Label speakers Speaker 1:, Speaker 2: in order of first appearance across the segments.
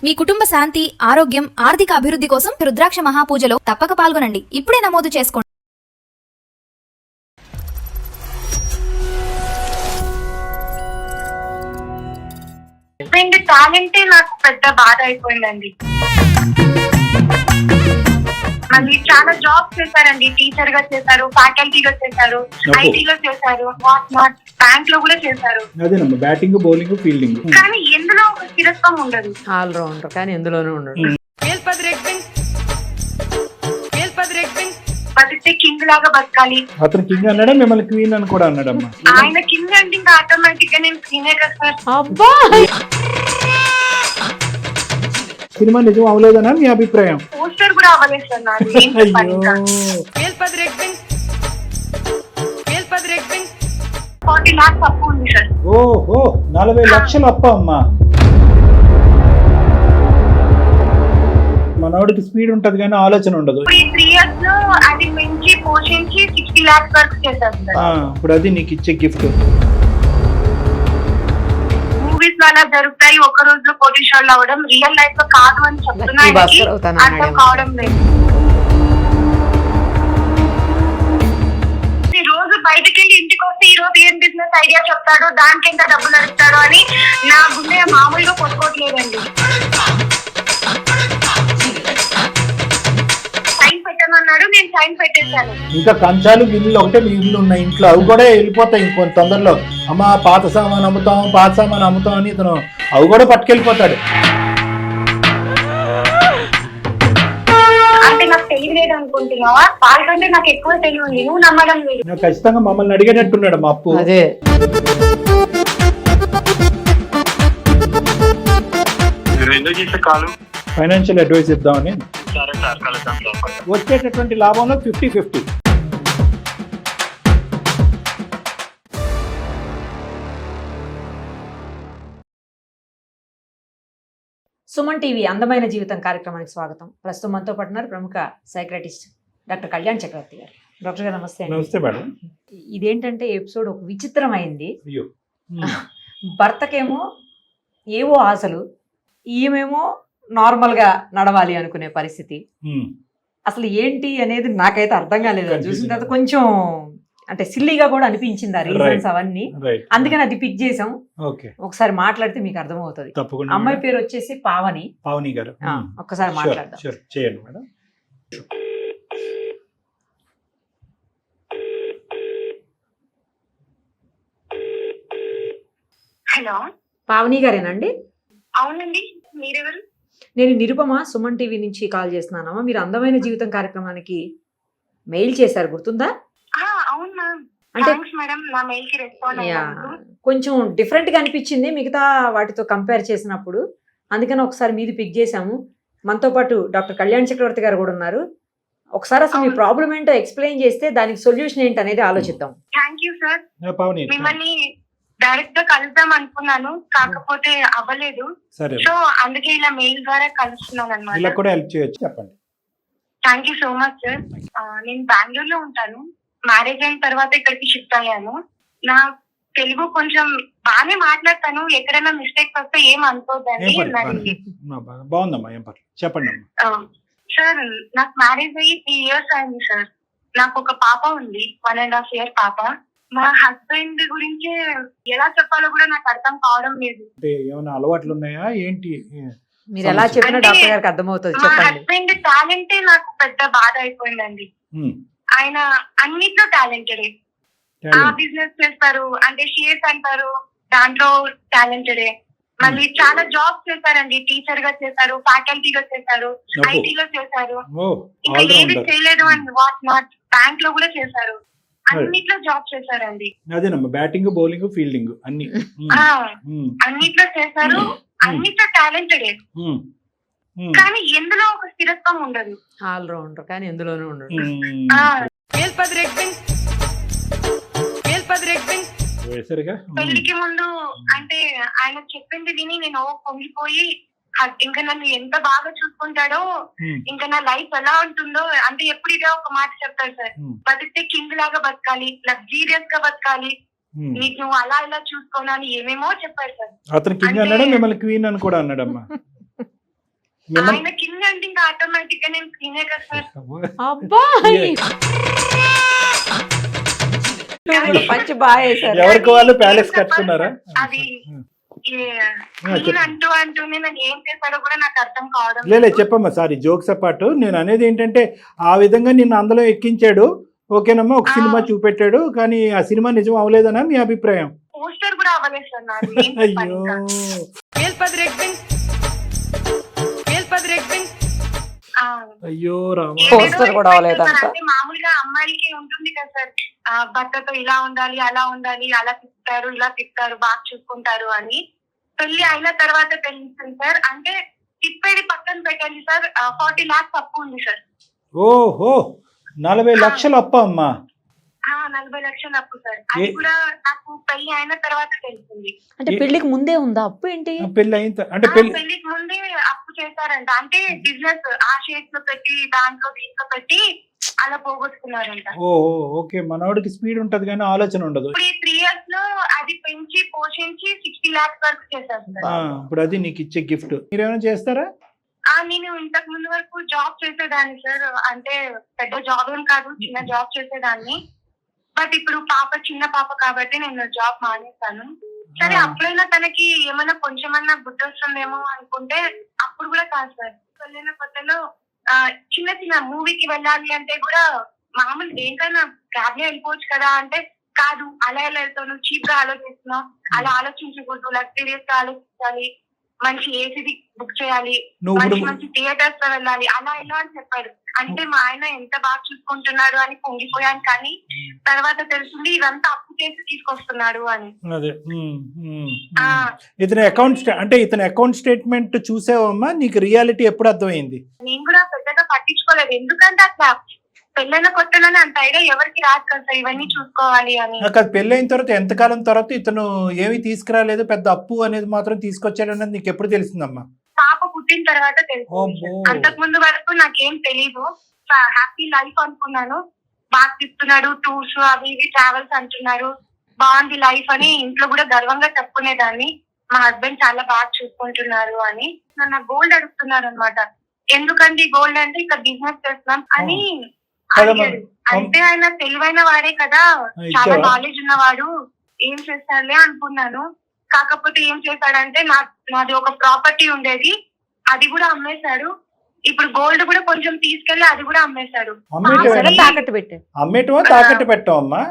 Speaker 1: మీ కుటుంబ శాంతి, ఆరోగ్యం, ఆర్థిక అభివృద్ధి కోసం రుద్రాక్ష మహాపూజలో తప్పక పాల్గొనండి. ఇప్పుడే నమోదు చేసుకోండి.
Speaker 2: టాలెంటే నాకు పెద్ద బాధ అయిపోయిందండి. మళ్ళీ చాలా జాబ్స్ చేశారండి. టీచర్ గా చేశారు, ఫ్యాకల్టీగా చేశారు, ఐటీలో చేశారు, బ్యాంక్ లో కూడా చేశారు.
Speaker 3: అదేనమ్మా, బ్యాటింగ్, బౌలింగ్, ఫీల్డింగ్.
Speaker 2: కానీ ఎందులో ఒక స్థిరత్వం ఉండదు.
Speaker 4: ఆల్ రౌండర్ కానీ ఎందులోనూ ఉండదు.
Speaker 2: బతికితే కింగ్ లాగా బతకాలి.
Speaker 3: అతను కింగ్ అన్నాడా, మిమ్మల్ని క్వీన్ అని కూడా అన్నాడమ్మా?
Speaker 2: ఆయన కింగ్ అంటే ఇంకా ఆటోమేటిక్ గా నేను క్వీనే కదా సార్.
Speaker 4: అబ్బా,
Speaker 3: సినిమా నిజం అవలేదనా మీ అభిప్రాయం?
Speaker 2: పోస్టర్ కూడా అవ్వలేదు సార్ నాది.
Speaker 3: అయ్యో,
Speaker 2: 40 lakhs అప్పు ఉంది సార్.
Speaker 3: ఓహో, 40 లక్షలు అప్ప అమ్మా. మనోడికి స్పీడ్ ఉంటది కానీ ఆలోచన ఉండదు.
Speaker 2: ఇప్పుడు ఈ 3 years లో అది మించి పోషించి 60 lakhs వరకు చేశారు సార్.
Speaker 3: ఇప్పుడు అది నీకు ఇచ్చే గిఫ్ట్.
Speaker 2: మూవీస్ వల్ల జరుగుతాయి, ఒక రోజులో కోటీశ్వర్లు అవ్వడం రియల్ లైఫ్ లో కాదు అని చెప్తున్నా. అర్థం కావడం లేదు. ఈ రోజు బయటకి వెళ్ళి ఇంటికి వస్తే ఈ రోజు ఏం బిజినెస్ ఐడియా చెప్తాడు, దానికి ఎంత డబ్బులు అడుగుతాడు అని నా గుండె మామూలుగా కొట్టుకోవట్లేదండి. సైన్ పెట్టమన్నాడు, నేను సైన్ పెట్టేశాను.
Speaker 3: ఇంకా కంచాలు, గిన్నెలు ఒకటే మిగిలి ఉన్నాయి ఇంట్లో. అవి కూడా వెళ్ళిపోతాయి ఇంకొంత తొందరలో. అమ్మా, పాత సామాన్ అమ్ముతాం అని ఇతను అవి కూడా పట్టుకెళ్ళిపోతాడు.
Speaker 2: అంటే నాకు తెలియలేదు అనుకుంటున్నావా? వాళ్ళకంటే నాకు ఎక్కువ తెలివి ఉంది, నువ్వు నమ్మడం లేదు.
Speaker 3: నాకు ఖచ్చితంగా మమ్మల్ని అడిగేటట్టున్నాడు మా అప్పు.
Speaker 4: అదే
Speaker 3: ఫైనాన్షియల్ అడ్వైస్ ఇద్దామని. వచ్చేటటువంటి లాభంలో 50-50.
Speaker 4: సుమన్ టీవీ అందమైన జీవితం కార్యక్రమానికి స్వాగతం. ప్రస్తుతం మనతో పాటున్నారు ప్రముఖ సైక్రటిస్ట్ డాక్టర్ కళ్యాణ్ చక్రవర్తి గారు. డాక్టర్ గారు నమస్తే.
Speaker 3: నమస్తే మేడం.
Speaker 4: ఇదేంటంటే ఎపిసోడ్ ఒక విచిత్రమైంది.
Speaker 3: అయ్యో,
Speaker 4: భర్తకేమో ఏవో ఆశలు, ఈమెమో నార్మల్ గా నడవాలి అనుకునే పరిస్థితి. అసలు ఏంటి అనేది నాకైతే అర్థం కాలేదు. చూసిన తర్వాత కొంచెం అంటే సిల్లీగా కూడా అనిపించింది ఆ రీజన్స్ అవన్నీ. అందుకని అది పిక్ చేసాం. ఒకసారి మాట్లాడితే మీకు అర్థమవుతుంది. అమ్మాయి పేరు వచ్చేసి పావని
Speaker 3: గారు.
Speaker 4: ఒక్కసారి మాట్లాడదాం.
Speaker 3: చేయండి మేడం.
Speaker 2: హలో,
Speaker 4: పావని గారేనండి?
Speaker 2: అవునండి, మీరెవరు?
Speaker 4: నేను నిరుపమ, సుమన్ టీవీ నుంచి కాల్ చేస్తున్నానమ్మా. మీరు అందమైన జీవితం కార్యక్రమానికి మెయిల్ చేశారు, గుర్తుందా?
Speaker 2: అవును మ్యామ్.
Speaker 4: అంటే
Speaker 2: మేడం, నా మెయిల్ కి రెస్పాండ్ అయ్యాను.
Speaker 4: కొంచెం డిఫరెంట్ గా అనిపించింది మిగతా వాటితో కంపేర్ చేసినప్పుడు. అందుకని ఒకసారి మీది పిక్ చేశాము. మనతో పాటు డాక్టర్ కళ్యాణ్ చక్రవర్తి గారు కూడా ఉన్నారు. ఒకసారి అసలు మీ ప్రాబ్లం ఏంటో ఎక్స్ప్లెయిన్ చేస్తే దానికి సొల్యూషన్ ఏంటి అనేది ఆలోచిద్దాం.
Speaker 2: Thank you sir. మిమ్మల్ని డైరెక్ట్ గా కలుద్దాం అనుకున్నాను, కాకపోతే అవ్వలేదు. సో అందుకే ఇలా మెయిల్ ద్వారా కలుస్తున్నాను అన్నమాట.
Speaker 3: చెప్పండి.
Speaker 2: Thank you so much sir. నేను బెంగళూరులో ఉంటాను. మ్యారేజ్ అయిన తర్వాత ఇక్కడికి షిఫ్ట్ అయ్యాను. నా తెలుగు కొంచెం బాగానే మాట్లాడతాను. ఎక్కడైనా మిస్టేక్స్ వస్తే ఏం అనుకోద్దని.
Speaker 3: చెప్పండి
Speaker 2: సార్, నాకు మ్యారేజ్ అయ్యి 3 years అయింది సార్. నాకు ఒక పాప ఉంది, 1.5 year పాప. మా హస్బెండ్ గురించి ఎలా చెప్పాలో కూడా నాకు అర్థం కావడం లేదు.
Speaker 3: ఏమైనా అలవాట్లు ఉన్నాయా ఏంటి?
Speaker 4: మీరు ఎలా చెప్పినా డాక్టర్ గారికి అర్థమవుతుంది.
Speaker 2: మా హస్బెండ్ టాలెంటే నాకు పెద్ద బాధ అయిపోయిందండి. ఆయన అన్నిట్లో టాలెంటెడే. బిజినెస్ చేస్తారు అంటే షేర్స్ అంటారు, దాంట్లో టాలెంటెడే. మళ్ళీ చాలా జాబ్స్ చేశారండి. టీచర్ గా చేశారు, ఫ్యాకల్టీగా చేశారు, ఐటీలో చేశారు. ఇంకా ఏది చేయలేదు అని బ్యాంక్ లో కూడా చేశారు. అన్నిట్లో జాబ్ చేశారండి.
Speaker 3: అదేనమ్మా, బ్యాటింగ్, బౌలింగ్, ఫీల్డింగ్ అన్ని
Speaker 2: అన్నిట్లో చేశారు. అన్నిట్లో టాలెంటెడే. కానీ ఎందులో ఒక స్థిరత్వం ఉండదు.
Speaker 4: ఆల్ రౌండర్ కానీ ఎందులోనూ ఉండదు.
Speaker 2: పెళ్లికి ముందు అంటే ఆయన చెప్పింది విని నేను పొంగిపోయి, ఇంకా నన్ను ఎంత బాగా చూసుకుంటాడో, ఇంకా నా లైఫ్ ఎలా ఉంటుందో. అంటే ఎప్పుడు ఇదే ఒక మాట చెప్తాడు సార్, బతికితే కింగ్ లాగా బతకాలి, లగ్జీరియస్ గా బతకాలి, నీకు నువ్వు అలా ఇలా చూసుకోను అని ఏమేమో చెప్పాడు సార్.
Speaker 3: అతను కింగ్ అన్నాడా, మిమ్మల్ని క్వీన్ అని కూడా అన్నాడమ్మా?
Speaker 2: ఆయన కింద అంటే ఇంకా ఆటోమేటిక్ గా నేను క్లీనే కదా సార్.
Speaker 4: అబ్బా మంచి బాగా వేశారు.
Speaker 3: ఎవరికి వాళ్ళు ప్యాలెస్ కట్టుకున్నారా?
Speaker 2: అది అంటూ అంటూనే నన్ను ఏం చేశారో కూడా నాకు అర్థం కావడం
Speaker 3: లేలే చెప్పమ్మా, సారీ జోక్స్ అపార్ట్. నేను అనేది ఏంటంటే ఆ విధంగా నిన్ను అందులో ఎక్కించాడు, ఓకేనమ్మా, ఒక సినిమా చూపెట్టాడు, కానీ ఆ సినిమా నిజం అవ్వలేదనా మీ అభిప్రాయం?
Speaker 2: పోస్టర్ కూడా అవ్వలేదు సార్ నాది.
Speaker 3: అయ్యో అయ్యో రామా.
Speaker 4: పోస్టర్ కూడా అవ్వలేదంట.
Speaker 2: అంటే మామూలుగా అమ్మాయిలకి ఉంటుంది కదా సార్, భర్తతో ఇలా ఉండాలి అలా ఉండాలి, అలా తిప్పుతారు ఇలా తిప్పుతారు బాగా చూసుకుంటారు అని. పెళ్లి అయిన తర్వాత తెలుస్తుంది సార్. అంటే తిప్పేది పక్కన పెట్టండి సార్, 40 lakhs అప్పు ఉంది సార్.
Speaker 3: ఓహో 40 లక్షలు అప్ప అమ్మా?
Speaker 2: 40 లక్షలు అప్పు సార్. అది కూడా నాకు పెళ్లి అయిన తర్వాత తెలిసింది.
Speaker 4: అంటే పెళ్లికి ముందే ఉందా అప్పు ఏంటి?
Speaker 3: పెళ్లి అయిన అంటే
Speaker 2: పెళ్లికి ముందే అప్పు చేశారంట. అంటే బిజినెస్ ఆ షేర్స్ లో పెట్టి దాంట్లో దీంట్లో పెట్టి అలా పోగొట్టుకున్నారంట.
Speaker 3: ఓహో ఓకే, మనవాడికి స్పీడ్ ఉంటది కానీ ఆలోచన ఉండదు.
Speaker 2: ఇప్పుడు ఈ 3 years లో అది పెంచి పోషించి 60 lakhs వరకు చేశారు సార్.
Speaker 3: ఇప్పుడు అది నీకు ఇచ్చే గిఫ్ట్. మీరేమైనా చేస్తారా?
Speaker 2: నేను ఇంతకు ముందు వరకు జాబ్ చేసేదాన్ని సార్. అంటే పెద్ద జాబ్ ఏం కాదు, చిన్న జాబ్ చేసేదాన్ని. బట్ ఇప్పుడు చిన్న పాప కాబట్టి నేను జాబ్ మానేస్తాను. సరే అప్పుడైనా తనకి ఏమైనా కొంచెమన్నా బుద్ధి వస్తుందేమో అనుకుంటే అప్పుడు కూడా కాదు సార్. పెళ్ళైన కొత్తలో చిన్న చిన్న మూవీకి వెళ్ళాలి అంటే కూడా మామూలు దేనికైనా క్యాబ్ లో వెళ్ళిపోవచ్చు కదా అంటే కాదు, అలా ఎలా వెళ్తాను, చీప్ గా ఆలోచిస్తున్నావు, అలా ఆలోచించకూడదు, లగ్జరీస్ గా ఆలోచించాలి, మంచి ఏసీ బుక్ చేయాలి, మంచి థియేటర్స్ లో వెళ్ళాలి, అలా ఇలా అని చెప్పారు. అంటే మా ఆయన ఎంత బాగా చూసుకుంటున్నాడు అని పొంగిపోయాను, కానీ తర్వాత తెలిసింది ఇదంతా అప్పు చేసి తీసుకొస్తున్నాడు అని.
Speaker 3: ఇతని అకౌంట్ స్టేట్మెంట్ చూసావమ్మా? నీకు రియాలిటీ ఎప్పుడు అర్థమైంది?
Speaker 2: నేను కూడా పెద్దగా పట్టించుకోలేదు, ఎందుకంటే అట్లా పెళ్ళైన కొత్తలోనే అంత ఐడియా ఎవరికి రాదు కదా ఇవన్నీ చూసుకోవాలి అని.
Speaker 3: పెళ్ళైన తర్వాత ఎంతకాలం తర్వాత ఇతను ఏమి తీసుకురాలేదు, పెద్ద అప్పు అనేది మాత్రం తీసుకొచ్చాడన్నది నీకు ఎప్పుడు తెలిసిందమ్మా?
Speaker 2: పాప పుట్టిన తర్వాత తెలిసింది. అంతకు ముందు వరకు నాకేం తెలీదు. హ్యాపీ లైఫ్ అనుకున్నాను. బాగా తిప్పుతున్నాడు, టూర్స్ అవి ఇవి ట్రావెల్స్ అంటున్నారు, బాగుంది లైఫ్ అని ఇంట్లో కూడా గర్వంగా చెప్పుకునేదాన్ని. మా హస్బెండ్ చాలా బాగా చూసుకుంటున్నారు అని. నన్ను గోల్డ్ అడుగుతున్నారు అనమాట. ఎందుకండి గోల్డ్ అంటే ఇక్కడ బిజినెస్ చేస్తున్నాం అని అడిగాడు. అంటే ఆయన తెలివైన వాడే కదా, చాలా నాలెడ్జ్ ఉన్నవాడు, ఏం చేస్తాడులే అనుకున్నాను. కాకపోతే ఏం చేశాడంటే నాది ఒక ప్రాపర్టీ ఉండేది, అది కూడా అమ్మేశాడు. ఇప్పుడు గోల్డ్ కూడా కొంచెం తీసుకెళ్లి అది కూడా అమ్మేశాడు.
Speaker 3: తాకట్టు పెట్టావమ్మా?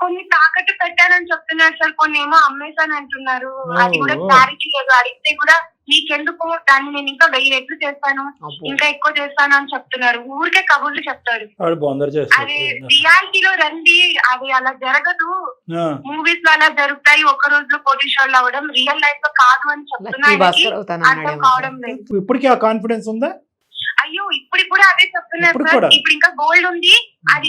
Speaker 2: కొన్ని తాకట్టు పెట్టానని చెప్తున్నారు సార్, కొన్ని ఏమో అమ్మేశాను అంటున్నారు. అది కూడా క్లారిటీ లేదు. అడిగితే కూడా నీకెందుకు, దాన్ని నేను ఇంకా 1000 రెట్లు చేస్తాను, ఇంకా ఎక్కువ చేస్తాను అని చెప్తున్నారు. ఊరికే కబుర్లు చెప్తాడు. అది రియాలిటీలో రండి, అది అలా జరగదు. మూవీస్ లో అలా జరుగుతాయి, ఒక రోజులో కోటీశ్వర్లు అవ్వడం, రియల్ లైఫ్ లో కాదు అని చెప్తున్నారు. అర్థం కావడం లేదు.
Speaker 3: ఇప్పటికీ ఆ కాన్ఫిడెన్స్ ఉందా?
Speaker 2: అయ్యో ఇప్పుడు కూడా అదే చెప్తున్నారు సార్. ఇప్పుడు ఇంకా గోల్డ్ ఉంది, అది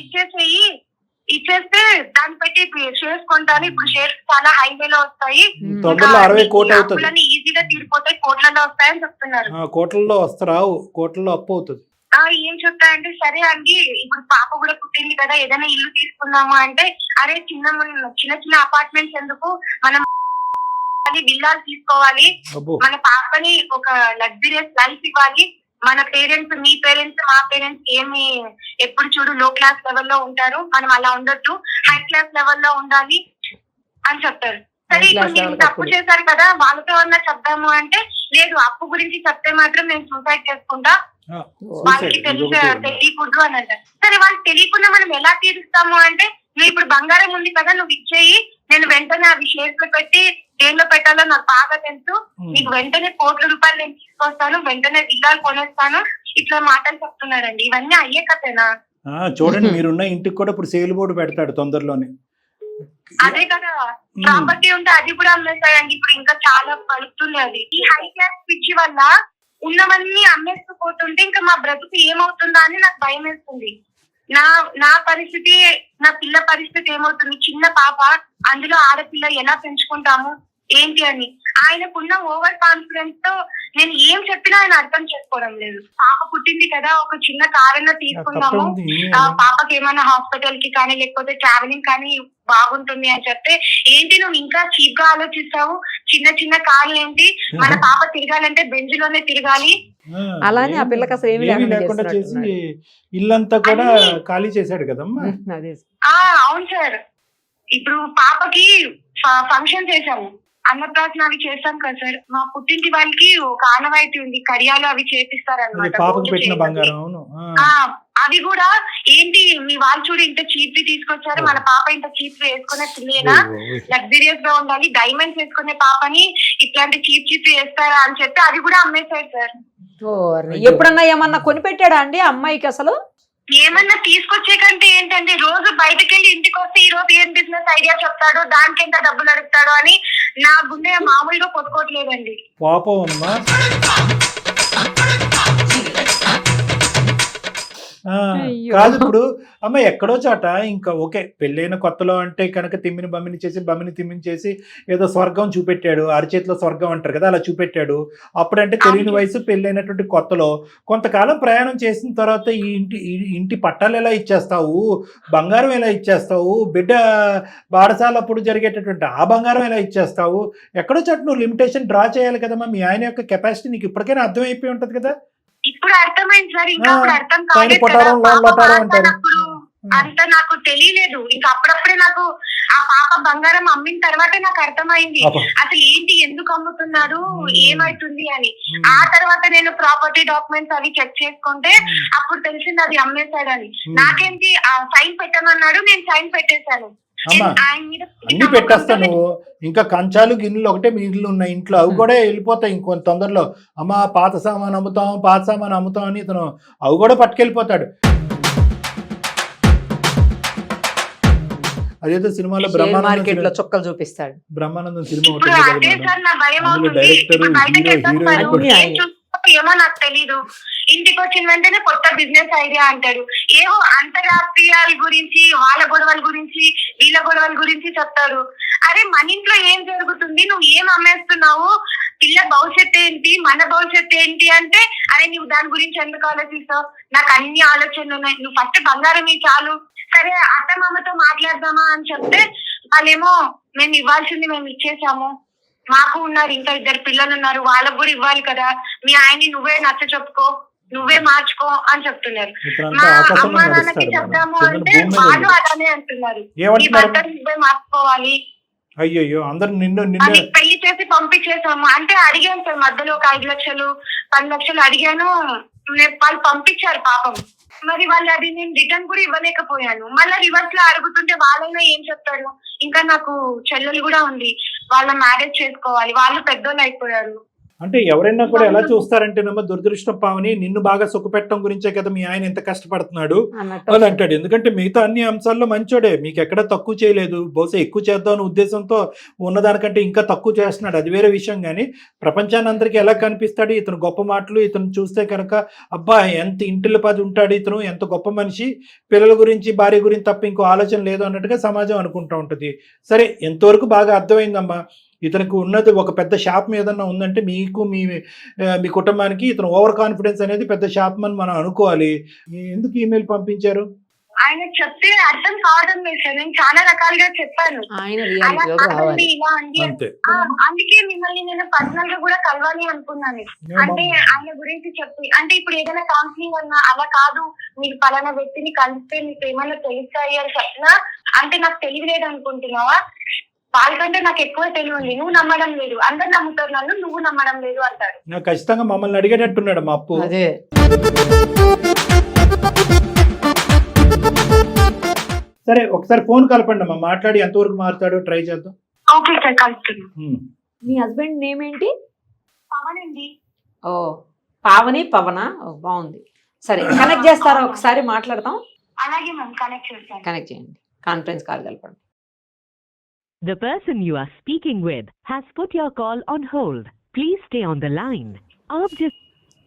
Speaker 2: ఇచ్చేస్తే దాన్ని పెట్టి షేర్స్ కొంటాను. ఇప్పుడు షేర్స్ చాలా హైవేలో వస్తాయి,
Speaker 3: 60 కోట్లు అవుతుంది,
Speaker 2: ఈజీగా తీరిపోతాయి, కోట్లలో వస్తాయని చెప్తున్నారు.
Speaker 3: కోట్లలో వస్తారావు, కోట్లలో అప్పు అవుతుంది.
Speaker 2: ఏం చెప్తారంటే సరే అండి, ఇప్పుడు పాప కూడా పుట్టింది కదా, ఏదైనా ఇల్లు తీసుకుందాము అంటే అరే చిన్న చిన్న అపార్ట్మెంట్స్ ఎందుకు, మనం విల్లాలు తీసుకోవాలి, మన పాపని ఒక లగ్జరియస్ లైఫ్ ఇవ్వాలి, మన పేరెంట్స్, మీ పేరెంట్స్, మా పేరెంట్స్ ఏమి ఎప్పుడు చూడు లో క్లాస్ లెవెల్లో ఉంటారు, మనం అలా ఉండొద్దు, హై క్లాస్ లెవెల్లో ఉండాలి అని చెప్తారు. సరే ఇప్పుడు మీరు తప్పు చేశారు కదా, వాళ్ళతో ఏమన్నా చెప్దాము అంటే లేదు, అప్పు గురించి చెప్తే మాత్రం నేను సూసైడ్ చేసుకుంటా, వాళ్ళకి తెలియకూడదు అని అంటారు. సరే వాళ్ళకి తెలియకుండా మనం ఎలా తీరుస్తాము అంటే, నువ్వు ఇప్పుడు బంగారం ఉంది కదా, నువ్వు ఇచ్చేయి, నేను వెంటనే అవి షేర్స్ లో పెట్టి దేనిలో పెట్టాలో నాకు బాగా తెలుసు, నీకు వెంటనే కోట్ల రూపాయలు నేను తీసుకొస్తాను, వెంటనే విల్లాలు కొనేస్తాను, ఇట్లా మాటలు చెప్తున్నారండి. ఇవన్నీ అయ్యే కథేనా?
Speaker 3: చూడండి, మీరున్న ఇంటికి కూడా ఇప్పుడు సేల్ బోర్డు పెడతాడు తొందరలోనే.
Speaker 2: అదే కదా, ప్రాపర్టీ ఉంటే అది కూడా అమ్మేస్తాయండి. ఇప్పుడు ఇంకా చాలా పలుకుతుంది అది. ఈ హై క్లాస్ పిచ్చి వల్ల ఉన్నవన్నీ అమ్మేస్తూ పోతుంటే ఇంకా మా బ్రతుకు ఏమవుతుందా అని నాకు భయం వేస్తుంది. నా పరిస్థితి, నా పిల్ల పరిస్థితి ఏమవుతుంది, చిన్న పాప, అందులో ఆడపిల్ల ఎలా పెంచుకుంటాము ఏంటి అని. ఆయనకున్న ఓవర్ కాన్ఫిడెన్స్ తో నేను ఏం చెప్పినా ఆయన అర్థం చేసుకోవడం లేదు. పాప పుట్టింది కదా, ఒక చిన్న కారణం తీసుకుందాము, పాపకి ఏమైనా హాస్పిటల్ కి కానీ లేకపోతే ట్రావెలింగ్ కానీ బాగుంటుంది అని చెప్తే, ఏంటి నువ్వు ఇంకా చీప్ గా ఆలోచిస్తావు, చిన్న చిన్న కార్లు ఏంటి, మన పాప తిరగాలంటే బెంజ్ లోనే తిరగాలి,
Speaker 4: అలానే ఆ పిల్లకి అసలు ఏమీ
Speaker 3: ఏమీ
Speaker 4: లేకుండా
Speaker 3: లేకుండా చేసి
Speaker 4: చేస్తున్నట్టున్నాడు.
Speaker 3: ఇల్లంతా కూడా
Speaker 2: అన్ని-
Speaker 3: ఖాళీ చేశాడు కదమ్మా.
Speaker 4: అదే
Speaker 2: అవును సార్. ఇప్పుడు పాపకి ఫంక్షన్ చేశాము, అన్నప్రాసన అవి చేస్తాం కదా సార్. మా పుట్టింటి వాళ్ళకి ఒక ఆనవాయితీ ఉంది, కడియాలు అవి
Speaker 3: అది
Speaker 2: చేపిస్తారన్నమాట.
Speaker 3: పాపకు
Speaker 2: పూజ
Speaker 3: పెట్టిన
Speaker 2: చేయమని.
Speaker 3: బంగారం. అవును.
Speaker 2: అవి కూడా ఏంటి, మీ వాళ్ళు చూడు ఇంత చీప్ తీసుకొచ్చారు, మన పాప ఇంత చీప్ వేసుకునే పిల్లేనా, లగ్జరియస్ గా ఉండాలి, డైమండ్స్ వేసుకునే పాపని ఇట్లాంటి చీప్ వేస్తారా అని చెప్పి అది కూడా అమ్మేశారు సార్.
Speaker 4: ఎప్పుడన్నా ఏమన్నా కొనిపెట్టాడా అండి అమ్మాయికి అసలు?
Speaker 2: ఏమన్నా తీసుకొచ్చే కంటే ఏంటంటే రోజు బయటకు వెళ్ళి ఇంటికి వస్తే ఈ రోజు ఏం బిజినెస్ ఐడియా చెప్తాడు, దానికి ఎంత డబ్బులు అడుగుతాడు అని నా గుండె మామూలుగా కొట్టుకోవట్లేదండి.
Speaker 3: పాపం అమ్మా.
Speaker 4: అయ్యో.
Speaker 3: కాదు ఇప్పుడు అమ్మ ఎక్కడో చోట ఇంకా ఓకే, పెళ్ళైన కొత్తలో అంటే కనుక తిమ్మిని బమ్మిని చేసి బమ్మిని తిమ్మిని చేసి ఏదో స్వర్గం చూపెట్టాడు, అరచేతిలో స్వర్గం అంటారు కదా, అలా చూపెట్టాడు. అప్పుడంటే తెలియని వయసు, పెళ్ళైనటువంటి కొత్తలో కొంతకాలం ప్రయాణం చేసిన తర్వాత ఈ ఇంటి పట్టాలు ఎలా ఇచ్చేస్తావు, బంగారం ఎలా ఇచ్చేస్తావు, బిడ్డ బాడసాలప్పుడు జరిగేటటువంటి ఆ బంగారం ఎలా ఇచ్చేస్తావు, ఎక్కడో చోట నువ్వు లిమిటేషన్ డ్రా చేయాలి కదమ్మా. మీ ఆయన యొక్క కెపాసిటీ నీకు ఇప్పటికైనా అర్థమైపోయి ఉంటది కదా.
Speaker 2: ఇప్పుడు అర్థమైంది సార్, ఇంకా అప్పుడు అర్థం
Speaker 3: పైన
Speaker 2: కాలేదు కదా.
Speaker 3: పొటారం
Speaker 2: పాప
Speaker 3: లోటారం
Speaker 2: బాధ
Speaker 3: అంటారు.
Speaker 2: అప్పుడు అంత నాకు తెలియలేదు. ఇంకా అప్పుడప్పుడే నాకు ఆ పాప బంగారం అమ్మిన తర్వాతే నాకు అర్థమైంది
Speaker 3: అబ్బా.
Speaker 2: అసలు ఏంటి, ఎందుకు అమ్ముతున్నాడు, ఏమైతుంది అని. ఆ తర్వాత నేను ప్రాపర్టీ డాక్యుమెంట్స్ అవి చెక్ చేసుకుంటే అప్పుడు తెలిసింది అది అమ్మేశాడని. నాకేంటి ఆ సైన్ పెట్టమన్నాడు, నేను సైన్ పెట్టేశాను.
Speaker 3: అమ్మా
Speaker 2: ఆయన మీద
Speaker 3: అన్ని పెట్టేస్తా నువ్వు. ఇంకా కంచాలు గిన్నెలు ఒకటే మిగిలి ఉన్నాయి ఇంట్లో, అవి కూడా వెళ్ళిపోతాయి ఇంకొంత తొందరలో. అమ్మ పాత సామాన్ అమ్ముతాం అని ఇతను అవి కూడా పట్టుకెళ్ళిపోతాడు. అదేదో సినిమాలో
Speaker 4: మార్కెట్ లో చుక్కలు చూపిస్తాడు.
Speaker 3: బ్రహ్మానందం సినిమా
Speaker 2: ఇప్పుడు
Speaker 3: ఉంటుంది
Speaker 2: అదే
Speaker 3: కదా
Speaker 2: సార్ నా భయం
Speaker 3: అందులో
Speaker 2: అవుతుంది.
Speaker 3: డైరెక్టర్,
Speaker 2: ఇప్పుడు బయటకి
Speaker 3: హీరో,
Speaker 2: వెళ్తాం
Speaker 3: హీరోయిన్
Speaker 2: సార్,
Speaker 4: కూడా
Speaker 2: ఏం చూస్తామో ఏమో నాకు తెలీదు. ఇంటికి వచ్చిన వెంటనే కొత్త బిజినెస్ ఐడియా అంటాడు. ఏవో అంతర్రాష్ట్రీయాల గురించి, వాళ్ళ గొడవల గురించి, వీళ్ళ గొడవల గురించి చెప్తాడు. అరే మన ఇంట్లో ఏం జరుగుతుంది, నువ్వు ఏం అమ్మేస్తున్నావు, పిల్ల భవిష్యత్తు ఏంటి, మన భవిష్యత్తు ఏంటి అంటే, అరే నువ్వు దాని గురించి ఎందుకు ఆలోచిస్తావు, నాకు అన్ని ఆలోచనలు ఉన్నాయి, నువ్వు ఫస్ట్ బంగారం చాలు. సరే అత్తమామతో మాట్లాడదామా అని చెప్తే వాళ్ళేమో మేము ఇవ్వాల్సింది మేము ఇచ్చేసాము, మాకు ఉన్నారు ఇంకా 2 పిల్లలు ఉన్నారు, వాళ్ళకు కూడా ఇవ్వాలి కదా, మీ ఆయన్ని నువ్వే నచ్చ చెప్పుకో, నువ్వే మార్చుకో అని చెప్తున్నారు. మా అమ్మా నాన్నకి చెప్తాము అంటే వాళ్ళు అలానే అంటున్నారు, నీ భర్త నువ్వే మార్చుకోవాలి.
Speaker 3: అయ్యో అందరు నిన్ను
Speaker 2: అది పెళ్లి చేసి పంపించేసాము అంటే అడిగాను సార్, మధ్యలో ఒక 5 లక్షలు 10 లక్షలు అడిగాను, వాళ్ళు పంపించారు పాపం. మరి వాళ్ళు అది నేను రిటర్న్ కూడా ఇవ్వలేకపోయాను. మళ్ళీ రివర్స్ లో అడుగుతుంటే వాళ్ళైనా ఏం చెప్తారు, ఇంకా నాకు చెల్లెలు కూడా ఉంది, వాళ్ళ మ్యారేజ్ చేసుకోవాలి, వాళ్ళు పెద్దోళ్ళు అయిపోయారు.
Speaker 3: అంటే ఎవరైనా కూడా ఎలా చూస్తారంటేనమ్మా, దురదృష్టం పావని నిన్ను బాగా సుఖపెట్టడం గురించే కదా మీ ఆయన ఎంత కష్టపడుతున్నాడు అని అంటాడు. ఎందుకంటే మిగతా అన్ని అంశాల్లో మంచోడే, మీకు ఎక్కడ తక్కువ చేయలేదు, బహుశా ఎక్కువ చేద్దాం అనే ఉద్దేశంతో ఉన్నదానికంటే ఇంకా తక్కువ చేస్తున్నాడు, అది వేరే విషయం. కానీ ప్రపంచాన్ని అందరికీ ఎలా కనిపిస్తాడు ఇతను గొప్ప మాటలు, ఇతను చూస్తే కనుక అబ్బా ఎంత ఇంటిలో పది ఉంటాడు, ఇతను ఎంత గొప్ప మనిషి, పిల్లల గురించి భార్య గురించి తప్ప ఇంకో ఆలోచన లేదు అన్నట్టుగా సమాజం అనుకుంటూ ఉంటుంది. సరే ఎంతవరకు బాగా అర్థమైందమ్మా, ఇతనికి ఉన్నది ఒక పెద్ద షాప్ ఏదన్నా ఉందంటే మీకు మీ కుటుంబానికి ఇతను ఓవర్ కాన్ఫిడెన్స్ అనేది పెద్ద షాప్ అని మనం అనుకోవాలి. ఎందుకు ఈమెయిల్ పంపించారు?
Speaker 2: ఆయన చెప్తే అర్థం కావడం లేదు సార్, నేను చాలా రకాలుగా చెప్పాను,
Speaker 4: ఆయన
Speaker 2: అలా కాదండి, ఇలా అండి.
Speaker 3: అంతే.
Speaker 2: అందుకే మిమ్మల్ని నేను పర్సనల్ గా కూడా కలవాలి అనుకున్నాను. అంటే ఆయన గురించి చెప్పి, అంటే ఇప్పుడు ఏదైనా కౌన్సిలింగ్ అన్నా అలా కాదు, మీరు పలానా వ్యక్తిని కలిస్తే మీకు ఏమైనా తెలుస్తాయి అని చెప్పినా, అంటే నాకు తెలియలేదు అనుకుంటున్నావా, వాళ్ళకంటే నాకు ఎక్కువ తెలివి ఉంది, నువ్వు నమ్మడం లేదు, అందరు నమ్ముతారు నన్ను, నువ్వు నమ్మడం లేదు అంటారు.
Speaker 3: నాకు ఖచ్చితంగా మమ్మల్ని అడిగేటట్టున్నాడు మా అప్పు.
Speaker 4: అదే
Speaker 3: సరే ఒకసారి ఫోన్ కలపండి అమ్మా, మాట్లాడి ఎంతవరకు మారుతాడో ట్రై చేద్దాం.
Speaker 2: ఓకే సార్, కలుస్తున్నాను.
Speaker 4: మీ హస్బెండ్ నేమ్ ఏంటి?
Speaker 2: పవన్ అండి.
Speaker 4: ఓ పావని పవన, బాగుంది. సరే కనెక్ట్ చేస్తారా ఒకసారి మాట్లాడతాం.
Speaker 2: అలాగే మ్యామ్, కనెక్ట్ చేస్తాను.
Speaker 4: కనెక్ట్ చేయండి, కాన్ఫరెన్స్ కాల్ కలపండి.
Speaker 5: The person you are speaking with has put your call on hold. Please stay on the line. आप जिस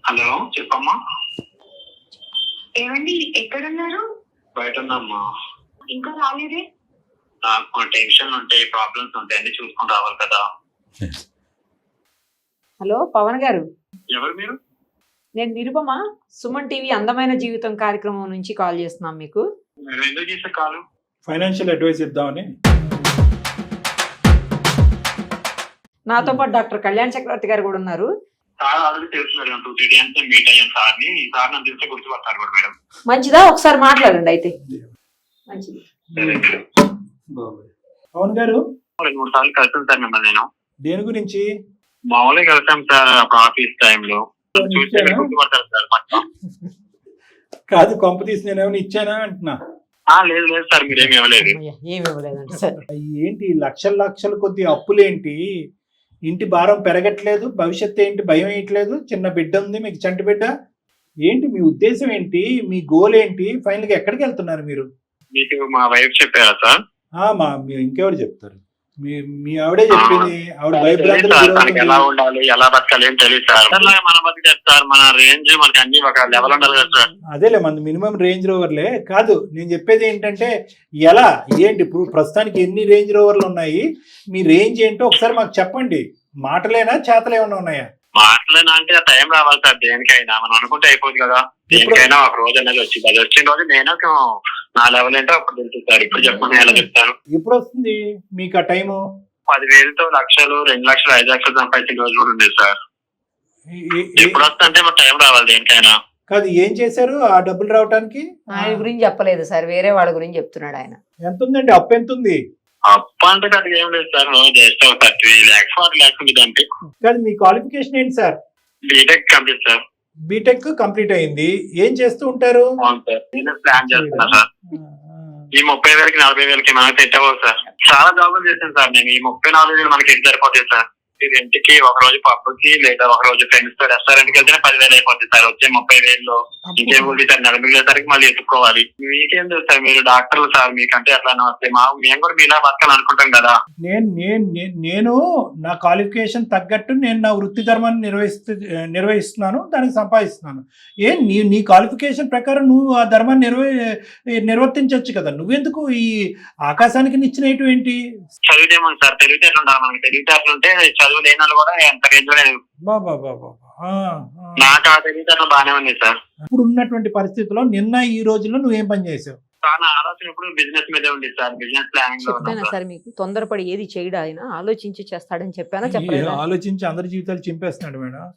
Speaker 6: హలో చెప్పమ్మా.
Speaker 2: ఏమండి ఎక్కడున్నారు?
Speaker 6: బయట ఉన్నామ్మా.
Speaker 2: ఇంకా రాలేదే?
Speaker 6: నాకు టెన్షన్ ఉంటాయి, ప్రాబ్లమ్స్ ఉంటాయి, అన్ని చూసుకొని రావాలి కదా.
Speaker 4: హలో పవన్ గారు,
Speaker 6: ఎవరు మీరు?
Speaker 4: నేను నిరుపమ, సుమన్ టీవీ అందమైన జీవితం కార్యక్రమం నుంచి కాల్ చేస్తున్నాం మీకు.
Speaker 6: మీరు ఎందుకు చేసే కాలు?
Speaker 3: ఫైనాన్షియల్ అడ్వైస్ ఇద్దామని.
Speaker 4: నాతో పాటు డాక్టర్ కళ్యాణ్ చక్రవర్తి గారు కూడా ఉన్నారు.
Speaker 6: సార్ ఆల్రెడీ తెలుసు మేడం 2-3 times నేను మీట్ అయ్యాను సార్ని. ఈ సార్ నన్ను చూస్తే గుర్తుపడతారు కూడా మేడం.
Speaker 4: మంచిదా, ఒకసారి మాట్లాడండి అయితే. మంచిది.
Speaker 6: సరే మేడం.
Speaker 3: పవన్ గారు
Speaker 6: 2-3 సార్లు కలిసాను సార్ మిమ్మల్ని నేను.
Speaker 3: దేని గురించి?
Speaker 6: మామూలుగా కలిసాం సార్ అప్పుడు ఆఫీస్ టైంలో. చూస్తే మీరు గుర్తుపడతారు సార్ పక్క.
Speaker 3: కాదు, కొంప తీసి నేను ఏమైనా ఇచ్చానా అంటున్నా.
Speaker 6: లేదు లేదు సార్ మీరేమి ఇవ్వలేదు.
Speaker 4: అమ్మయ్య, ఏమి ఇవ్వలేదండి సార్.
Speaker 3: ఏంటి లక్షల లక్షల కొద్ది అప్పులేంటి? ఇంటి భారం పెరగట్లేదు, భవిష్యత్తు ఏంటి భయం వేయట్లేదు, చిన్న బిడ్డ ఉంది మీకు, చంటి బిడ్డ. ఏంటి మీ ఉద్దేశం ఏంటి, మీ గోల్ ఏంటి, ఫైనల్ గా ఎక్కడికి వెళ్తున్నారు మీరు?
Speaker 6: మీకు మా వైఫ్ చెప్పారా సార్?
Speaker 3: ఇంకెవరు చెప్తారు? మీ ఆవిడే చెప్పింది. ఆవిడ
Speaker 6: తనకి ఎలా ఉండాలి ఎలా బతకాలి ఏం తెలియదు సార్. మన బతికే సార్ మన రేంజ్ మనకి అన్ని ఒక లెవెల్ ఉండాలి కదా సార్.
Speaker 3: అదేలే మన మినిమం రేంజ్ రోవర్లే. కాదు, నేను చెప్పేది ఏంటంటే ఎలా ఏంటి ఇప్పుడు ప్రస్తుతానికి ఎన్ని రేంజ్ రోవర్లు ఉన్నాయి, మీ రేంజ్ ఏంటో ఒకసారి మాకు చెప్పండి. మాటలేనా చేతలు ఏమైనా ఉన్నాయా?
Speaker 6: మాటలేనా అంటే టైం రావాలి సార్ దేనికైనా. మనం అనుకుంటే అయిపోదు కదా. దేనికైనా ఒక రోజు అనేది వచ్చింది. అది వచ్చిన రోజు నేను నా లెవెల్ ఏంటో అప్పుడు తెలుస్తుంది సార్. ఇప్పుడు చెప్పండి ఎలా చెప్తాను.
Speaker 3: ఎప్పుడు వస్తుంది మీకు ఆ టైము?
Speaker 6: 10,000తో లక్షలు 2 లక్షలు 5 లక్షలు సంపాదించిన రోజు కూడా ఉంది సార్. ఎప్పుడు వస్తుంటే మరి టైం రావాలి దేనికైనా.
Speaker 3: కాదు, ఏం చేశారు ఆ డబ్బులు రావడానికి?
Speaker 4: ఆయన గురించి చెప్పలేదు సార్, వేరే వాళ్ళ గురించి చెప్తున్నాడు ఆయన.
Speaker 3: ఎంత ఉందండి అప్పు? ఎంత ఉంది
Speaker 6: అప్పు? అంటే అది ఏం లేదు సార్, జస్ట్ 30 lakhs 40 lakhs ఉంది అంతే.
Speaker 3: కాదు, మీ క్వాలిఫికేషన్ ఏంటి sir?
Speaker 6: BTech complete sir.
Speaker 3: BTech complete అయింది. ఏం చేస్తూ ఉంటారు?
Speaker 6: అవును సార్, నేను ప్లాన్ చేస్తున్నా సార్. ఈ 30,000కి 40,000కి మనకి సెట్ అవ్వదు సార్. చాలా జాబులు చేశాను సార్ నేను. ఈ 34,000 మనకి ఎటు సరిపోతాయి సార్? ఇంటికి ఒక రోజు పబ్బుకి లేదా ఒక రోజు ఫ్రెండ్స్ తో రెస్టారెంట్ కి వెళ్తేనే 10,000 అయిపోతుంది సార్. వచ్చే 30,000లో ఇంకేం ఉంది సార్? నెల మిగిలేసరికి మళ్ళీ ఎత్తుకోవాలి. మీకేం తెలుసు సార్, మీరు డాక్టర్లు సార్, మీకంటే ఎట్లా వస్తాయి. మేము కూడా మీలా బతకాలి అనుకుంటాం కదా.
Speaker 3: నేను నా క్వాలిఫికేషన్ తగ్గట్టు నేను నా వృత్తి ధర్మాన్ని నిర్వహిస్తున్నాను, దానికి సంపాదిస్తున్నాను. నీ క్వాలిఫికేషన్ ప్రకారం నువ్వు ఆ ధర్మాన్ని నిర్వర్తించవచ్చు కదా. నువ్వెందుకు ఈ ఆకాశానికి నిచ్చినట్టు ఏంటి?
Speaker 6: చదివితేమో సార్, తెలివితేటలు ఉండాలి మనకి. తెలివితేటలు ఉంటే చదువు లేని వాళ్ళు కూడా ఎంత రేంజ్ లో లేదు. నాకు ఆ తెలివితేటలు బాగానే ఉన్నాయి సార్.
Speaker 3: ఇప్పుడు ఉన్నటువంటి పరిస్థితుల్లో నిన్న ఈ రోజుల్లో నువ్వేం పని చేసావు?
Speaker 6: చాలా ఆలోచన ఇప్పుడు బిజినెస్ మీదే ఉంది సార్. బిజినెస్ ప్లానింగ్ లో
Speaker 4: చెప్పానా సార్ మీకు? తొందరపడి ఏది చేయడు ఆయన, ఆలోచించి చేస్తాడని చెప్పానా చెప్పలేదు?
Speaker 3: ఆలోచించి అందరి జీవితాలు చింపేస్తున్నాడు మేడం.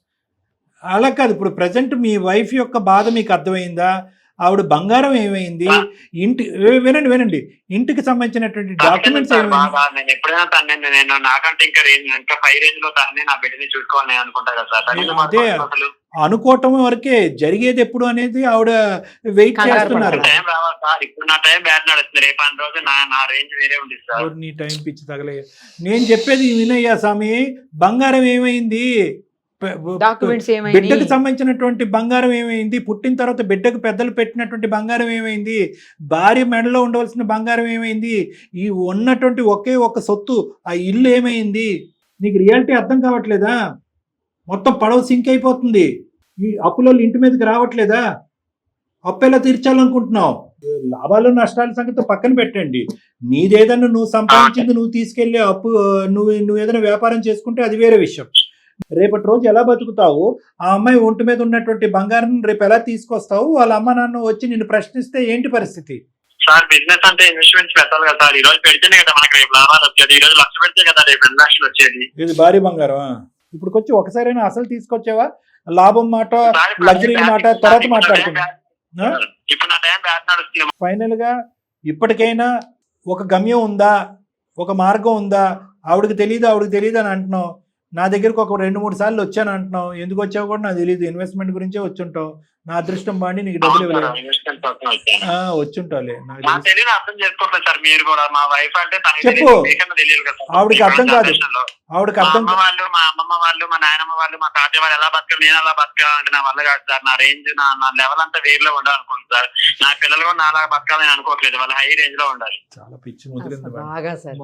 Speaker 3: అలా కాదు, ఇప్పుడు ప్రజెంట్ మీ వైఫ్ యొక్క బాధ మీకు అర్థమైందా? ఆవిడ బంగారం ఏమైంది? వినండి, ఇంటికి సంబంధించినటువంటి డాక్యుమెంట్స్ ఏమైంది?
Speaker 6: నేను ఎప్పుడైనా తన నేను నాకంటే ఇంకా 5 రేంజ్ లో తనని నా బిడ్డని చూసుకోవాలని అనుకుంటా కదా సార్.
Speaker 3: అదే అనుకోవటం వరకే, జరిగేది ఎప్పుడు అనేది ఆవిడ వెయిట్ చేస్తున్నారు.
Speaker 6: టైం రావాలి సార్. ఇప్పుడు నా టైం బ్యాడ్ నడుస్తుంది. రేపు అన్న రోజు నా రేంజ్ వేరే ఉంది సార్.
Speaker 3: నీ టైం పిచ్చి తగలే. నేను చెప్పేది వినయ్యా స్వామి, బంగారం ఏమైంది?
Speaker 4: డాక్యుమెంట్స్ ఏమైంది?
Speaker 3: బిడ్డకు సంబంధించినటువంటి బంగారం ఏమైంది? పుట్టిన తర్వాత బిడ్డకు పెద్దలు పెట్టినటువంటి బంగారం ఏమైంది? భార్య మెడలో ఉండవలసిన బంగారం ఏమైంది? ఈ ఉన్నటువంటి ఒకే ఒక సొత్తు ఆ ఇల్లు ఏమైంది? నీకు రియాలిటీ అర్థం కావట్లేదా? మొత్తం పడవ సింక్ అయిపోతుంది. ఈ అప్పులో ఇంటి మీదకి రావట్లేదా? అప్పు ఎలా తీర్చాలనుకుంటున్నావు? లాభాలు నష్టాల సంగతి పక్కన పెట్టండి. నీదేదన్నా నువ్వు సంపాదించింది నువ్వు తీసుకెళ్లే అప్పు, నువ్వు ఏదైనా వ్యాపారం చేసుకుంటే అది వేరే విషయం. రేపటి రోజు ఎలా బతుకుతావు? ఆ అమ్మాయి ఒంటి మీద ఉన్నటువంటి బంగారం రేపు ఎలా తీసుకొస్తావు? వాళ్ళ అమ్మ నాన్న వచ్చి నిన్ను ప్రశ్నిస్తే ఏంటి పరిస్థితి?
Speaker 6: సార్ బిజినెస్ అంటే ఇన్వెస్ట్మెంట్స్ పెట్టాలి కదా సార్. ఈ రోజు పెడితేనే కదా మనకి రేపు లాభాలు వచ్చేది. ఈ రోజు 1,00,000 పెడితే కదా రేపు 2 లక్షలు వచ్చేది.
Speaker 3: ఇది భారీ బంగారం. ఇప్పుడు వచ్చి ఒకసారైనా అసలు తీసుకొచ్చావా? లాభం మాట, లగ్జరీ మాట తర్వాత మాట్లాడుతున్నా.
Speaker 6: ఇప్పుడు నా టైం బ్యాడ్ నడుస్తుంది.
Speaker 3: ఫైనల్ గా ఇప్పటికైనా ఒక గమ్యం ఉందా, ఒక మార్గం ఉందా? ఆవిడకి తెలియదు అని అంటున్నావు. నా దగ్గరకు ఒక 2-3 సార్లు వచ్చాను అంటున్నావు. ఎందుకు వచ్చావు కూడా నాకు తెలియదు. ఇన్వెస్ట్మెంట్ గురించే వచ్చుంటావు. నా అదృష్టం బాండి నీకు డబ్బులు ఇవ్వలేదు. వచ్చుంటాలే.
Speaker 6: అర్థం చేసుకోవట్లేదు సార్ మీరు కూడా. మా వైఫ్ అంటే
Speaker 3: చెప్పు, ఆవిడకి అర్థం కాదు. ఆవిడకి అర్థం
Speaker 6: వాళ్ళు, మా అమ్మమ్మ వాళ్ళు, మా నాయనమ్మ వాళ్ళు, మా తాతయ్య వాళ్ళు ఎలా బతకాలి, నేను ఎలా బతకాలంటే నా వల్ల కాదు సార్. నా రేంజ్ నా లెవెల్ అంతా వేరులో ఉండాలనుకుంటుంది సార్. నా పిల్లలు కూడా నా అలాగా బతకాలని అనుకోవట్లేదు. వాళ్ళు హై రేంజ్ లో ఉండాలి.
Speaker 3: చాలా పిచ్చి ముదిరింది
Speaker 4: బాగా సార్.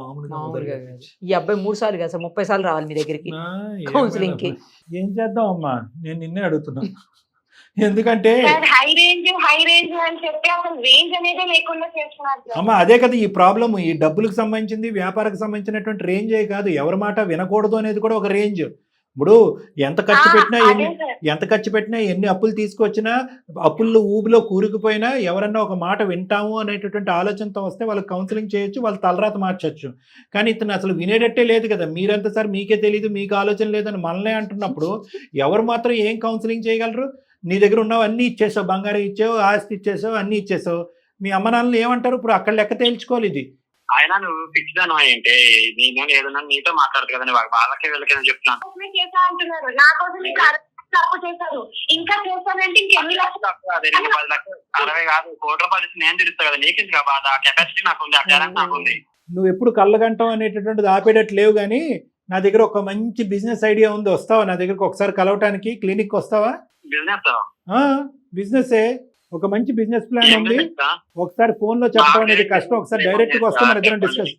Speaker 4: ఈ అబ్బాయి 3 సార్లు కదా సార్, 30 సార్లు రావాలి మీ దగ్గరికి కౌన్సిలింగ్ కి.
Speaker 3: ఏం చేద్దాం అమ్మా, నేను నిన్నే అడుగుతున్నా. ఎందుకంటే
Speaker 2: హై రేంజ్ అని చెప్పి అసలు రేంజ్ అనేది లేకుండా చేస్తున్నారు.
Speaker 3: అమ్మా అదే కదా ఈ ప్రాబ్లమ్. ఈ డబ్బులకు సంబంధించింది, వ్యాపారకు సంబంధించినటువంటి రేంజే కాదు, ఎవరి మాట వినకూడదు అనేది కూడా ఒక రేంజ్. ఇప్పుడు ఎంత ఖర్చు పెట్టినా
Speaker 2: అదే సార్.
Speaker 3: ఎంత ఖర్చు పెట్టినా ఎన్ని అప్పులు తీసుకొచ్చినా అప్పుల్లో ఊబిలో కూరుకుపోయినా ఎవరన్నా ఒక మాట వింటాము అనేటటువంటి ఆలోచనతో వస్తే వాళ్ళకి కౌన్సిలింగ్ చేయొచ్చు, వాళ్ళ తలరాత మార్చొచ్చు. కానీ ఇతను అసలు వినేటట్టే లేదు కదా. మీరంతా సార్ మీకే తెలియదు, మీకు ఆలోచన లేదని మనలే అంటున్నప్పుడు ఎవరు మాత్రం ఏం కౌన్సిలింగ్ చేయగలరు? నీ దగ్గర ఉన్నవి అన్నీ ఇచ్చేసావు, బంగారం ఇచ్చావు, ఆస్తి ఇచ్చేసావు, అన్నీ ఇచ్చేసావు. మీ అమ్మ నాన్నలు ఏమంటారు? ఇప్పుడు అక్కడ లెక్క తేల్చుకోవాలి ఇది.
Speaker 6: ఆయన నువ్వు ఫిక్స్ దాను ఏంటి, నేను ఏదన్నా నీతో మాట్లాడదు కదండి, వాళ్ళకి వీళ్ళకి చెప్తున్నాను.
Speaker 2: కోసమే చేశా అంటున్నారు. నా కోసం మీకు 60 తప్పు చేశారు, ఇంకా చేశానంటే ఇంకెన్ని లక్షలు.
Speaker 6: అదే నేను 10 లక్షలు 60 కాదు, కోటి రూపాయలు ఇచ్చి నేను తిరుగుతా కదా, నీకు ఎందుకు బాధ? ఆ కెపాసిటీ నాకు ఉంది, ఆ టాలెంట్ నాకు ఉంది.
Speaker 3: నువ్వు ఎప్పుడు కళ్ళగంటం అనేటటువంటిది ఆపేటట్టు లేవు. కానీ నా దగ్గర ఒక మంచి బిజినెస్ ఐడియా ఉంది, వస్తావా నా దగ్గరకు ఒకసారి కలవటానికి? క్లినిక్ వస్తావా? బిజినెస్ ఒక మంచి బిజినెస్ ప్లాన్ ఉంది. ఒకసారి ఫోన్ లో చెప్పడం అనేది కష్టం, ఒకసారి డైరెక్ట్ గా వస్తే మన ఇద్దరం డిస్కస్.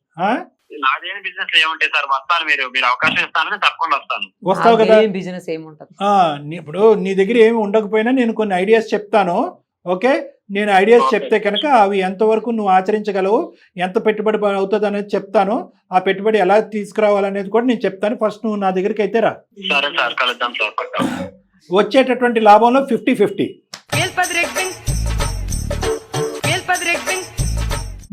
Speaker 6: నాదేం బిజినెస్ ఏముంటాయి సార్, వస్తాను, మీరు అవకాశం ఇస్తానని తప్పకుండా వస్తాను.
Speaker 3: వస్తావు కదా?
Speaker 4: బిజినెస్ ఏముంటది
Speaker 3: ఇప్పుడు నీ దగ్గర ఏమి ఉండకపోయినా నేను కొన్ని ఐడియాస్ చెప్తాను. ఓకే, నేను ఐడియాస్ చెప్తే కనుక అవి ఎంతవరకు నువ్వు ఆచరించగలవు, ఎంత పెట్టుబడి అవుతుంది అనేది చెప్తాను. ఆ పెట్టుబడి ఎలా తీసుకురావాలనేది కూడా నేను చెప్తాను. ఫస్ట్ నువ్వు నా దగ్గరికి అయితే రా.
Speaker 6: సరే సార్, కలుద్దాం సార్.
Speaker 3: వచ్చేటటువంటి లాభంలో 50-50.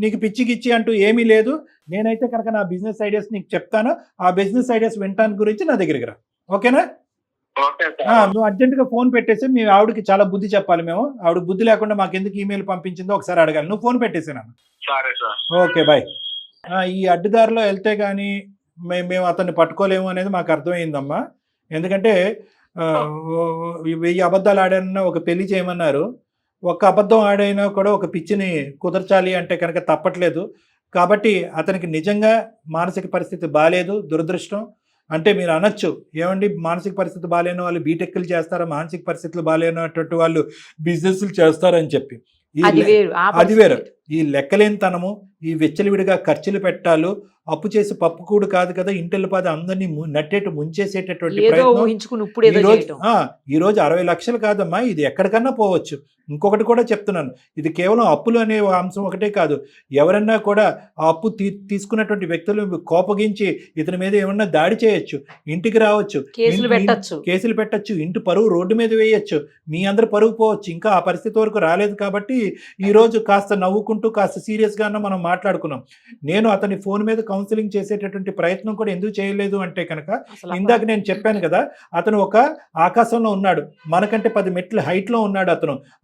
Speaker 3: నీకు పిచ్చికిచ్చి అంటూ ఏమీ లేదు. నేనైతే కనుక నా బిజినెస్ ఐడియాస్ నీకు చెప్తాను. ఆ బిజినెస్ ఐడియాస్ వినటానికి గురించి నా దగ్గరికి రా. ఓకేనా? నువ్వు అర్జెంటుగా ఫోన్ పెట్టేసి మీ ఆవిడకి చాలా బుద్ధి చెప్పాలి. మేము ఆవిడకి బుద్ధి లేకుండా మాకు ఎందుకు ఈమెయిల్ పంపించిందో ఒకసారి అడగాలి. నువ్వు ఫోన్ పెట్టేసాను. Okay, bye. ఈ అడ్డుదారిలో వెళ్తే కానీ మేము అతన్ని పట్టుకోలేము అనేది మాకు అర్థమైందమ్మా. ఎందుకంటే 1000 అబద్ధాలు ఆడారన్నా ఒక పెళ్లి చేయమన్నారు. ఒక అబద్ధం ఆడైనా కూడా ఒక పిచ్చిని కుదర్చాలి అంటే కనుక తప్పట్లేదు. కాబట్టి అతనికి నిజంగా మానసిక పరిస్థితి బాగాలేదు, దురదృష్టం. అంటే మీరు అనొచ్చు, ఏమండి మానసిక పరిస్థితి బాగాలేని వాళ్ళు బీటెక్లు చేస్తారా, మానసిక పరిస్థితులు బాగాలేనటువంటి వాళ్ళు బిజినెస్లు చేస్తారని చెప్పి. అది వేరు. ఈ లెక్కలేనితనము, ఈ వెచ్చలివిడిగా ఖర్చులు పెట్టాలు, అప్పు చేసి పప్పు కూడు కాదు కదా, ఇంటెల్లిపాది అందరినీ నట్టేట్టు ముంచేసేటటువంటి ఈ రోజు 60 లక్షలు కాదమ్మా, ఇది ఎక్కడికన్నా పోవచ్చు. ఇంకొకటి కూడా చెప్తున్నాను, ఇది కేవలం అప్పులు అనే అంశం ఒకటే కాదు. ఎవరన్నా కూడా ఆ అప్పు తీసుకున్నటువంటి వ్యక్తులు కోపగించి ఇతని మీద ఏమన్నా దాడి చేయొచ్చు, ఇంటికి రావచ్చు, కేసులు పెట్టచ్చు, ఇంటి పరువు రోడ్డు మీద వేయచ్చు, మీ అందరి పరువు పోవచ్చు. ఇంకా ఆ పరిస్థితి వరకు రాలేదు కాబట్టి ఈ రోజు కాస్త నవ్వుకుంటూ కాస్త సీరియస్గా మనం మాట్లాడుకున్నాం. నేను అతని ఫోన్ మీద కౌన్సిలింగ్ చేసేటటువంటి ప్రయత్నం కూడా ఎందుకు చేయలేదు అంటే కనుక, ఇందాక నేను చెప్పాను కదా, అతను ఒక ఆకాశంలో ఉన్నాడు, మనకంటే 10 మెట్ల హైట్లో ఉన్నాడు.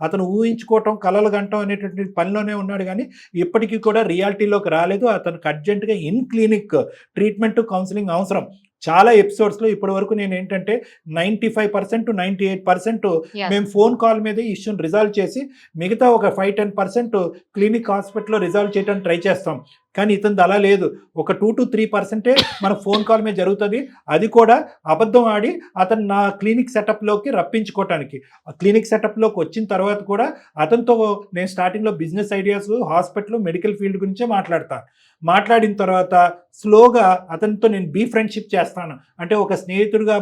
Speaker 3: అతను ఊహించుకోవటం, కలలు గంటం అనేటువంటి పనిలోనే ఉన్నాడు. కానీ ఇప్పటికీ కూడా రియాలిటీలోకి రాలేదు. అతనికి అర్జెంటుగా ఇన్ క్లినిక్ ట్రీట్మెంట్, కౌన్సిలింగ్ అవసరం. చాలా ఎపిసోడ్స్లో ఇప్పటి వరకు నేను ఏంటంటే 95% to 98% మేము ఫోన్ కాల్ మీద ఇష్యూని రిజాల్వ్ చేసి మిగతా ఒక 5-10% క్లినిక్ హాస్పిటల్లో రిజాల్వ్ చేయడానికి ట్రై చేస్తాం. కానీ ఇతనిది అలా లేదు. ఒక 2 to 3% మన ఫోన్ కాల్ మీద జరుగుతుంది. అది కూడా అబద్ధం ఆడి అతను నా క్లినిక్ సెటప్లోకి రప్పించుకోవటానికి. ఆ క్లినిక్ సెటప్లోకి వచ్చిన తర్వాత కూడా అతనితో నేను స్టార్టింగ్లో business ideas, hospital, medical field గురించే మాట్లాడిన తర్వాత స్లోగా అతనితో నేను ఫ్రెండ్షిప్ చేస్తాను. అంటే ఒక స్నేహితుడిగా